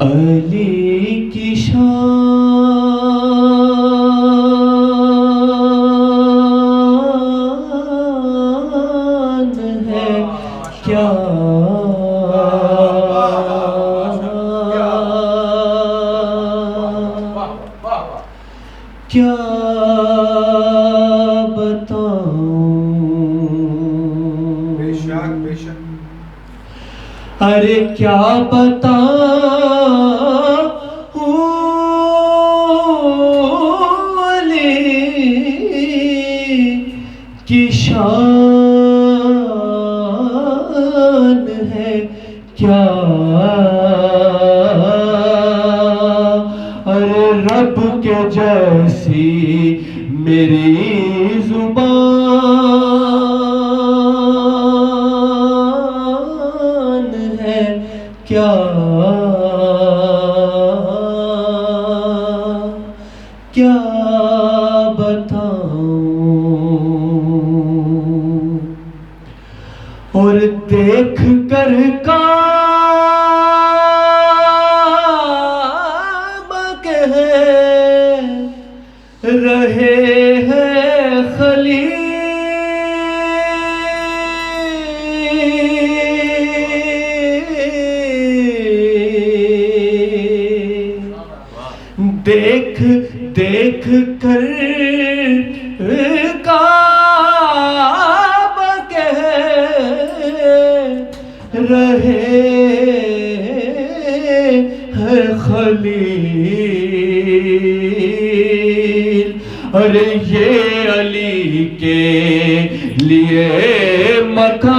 علی کی شان ہے کیا، کیا بتاؤں، ارے کیا بتاؤں علی کی شان ہے کیا، ارے رب کے جیسی میری زبان ہے کیا، کیا بتاؤں، اور دیکھ کر کعبہ کہہ رہے ہیں خلیل، دیکھ دیکھ کر کعبہ کہہ رہے ہیں خلیل، ارے یہ علی کے لیے مکان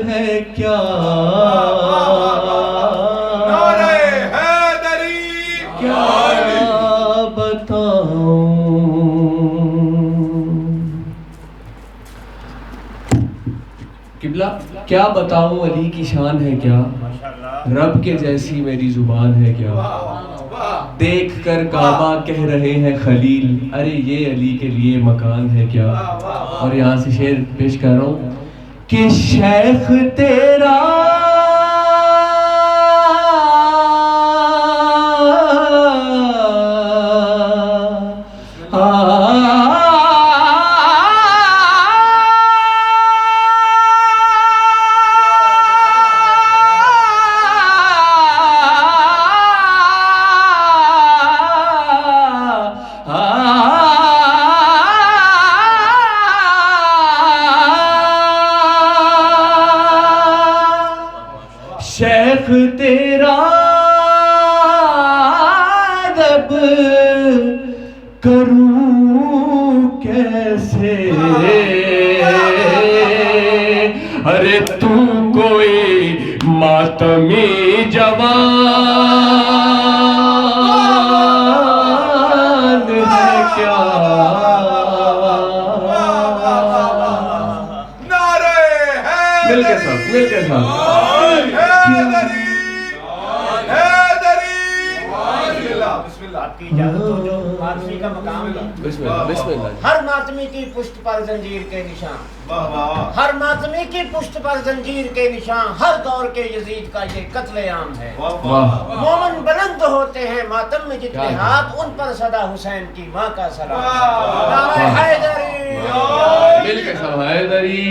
ہے کیا، کیا بتاؤں علی کی شان ہے کیا، رب کے جیسی میری زبان ہے کیا، دیکھ کر کعبہ کہہ رہے ہیں خلیل، ارے یہ علی کے لیے مکان ہے کیا، اور یہاں سے شعر پیش کر رہا ہوں کہ شیخ تیرا شیخ تیرا ادب کروں کیسے، ارے تو کوئی ماتمی جوان ہے کیا، مل کے ساتھ آپ کی اجازت ہو جو ماتمی کا مقام ہے، بسم اللہ، ہر ماتمی کی پشت پر زنجیر کے نشان، ہر ماتمی کی پشت پر زنجیر کے نشان، ہر دور کے یزید کا یہ قتل عام ہے، مومن بلند ہوتے ہیں ماتم میں جتنے ہاتھ، ان پر صدا حسین کی ماں کا سلام، نعرہ حیدری، مل کے سب حیدری،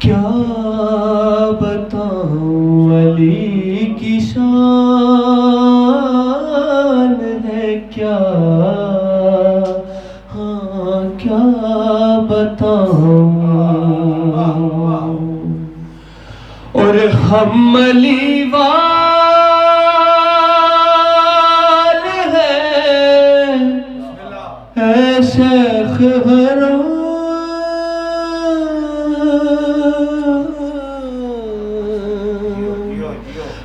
کیا بتاؤں علی کی شان ہے کیا، ہاں کیا بتاؤں، اور ہم علی وال ہیں اے شیخ حرم،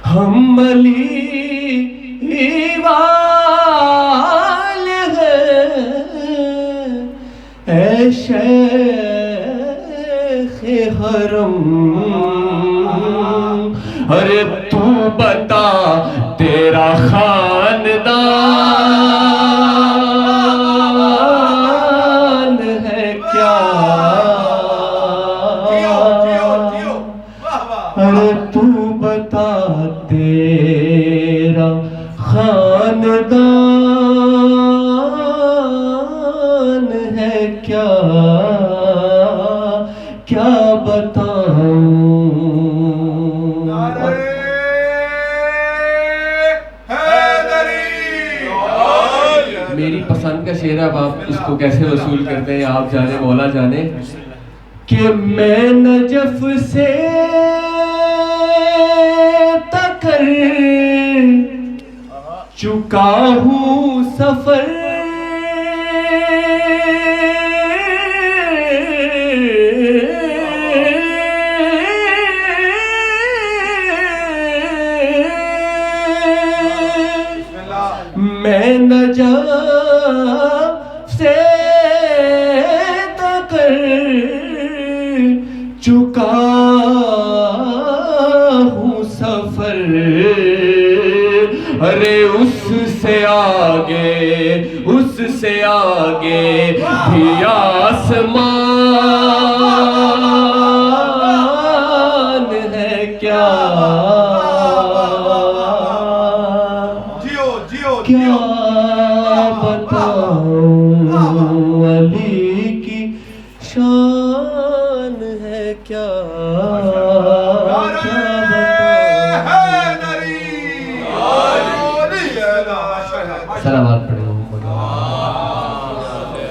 ہم علی وال ہیں اے شیخ حرم، ارے تو بتا تیرا خاندان ہے کیا ارے تو بتا تیرا خاندان ہے کیا کیا بتاؤں میری پسند کا شعر ہے اب آپ اس کو کیسے وصول کرتے ہیں آپ جانے مولا جانے کہ میں نجف سے تکر چکا ہوں سفر میں نجف سے تکر چکا ہوں سفر ارے اس سے آگے بھی آسمان ہے کیا کیا بتاؤں علی کی شان ہے کیا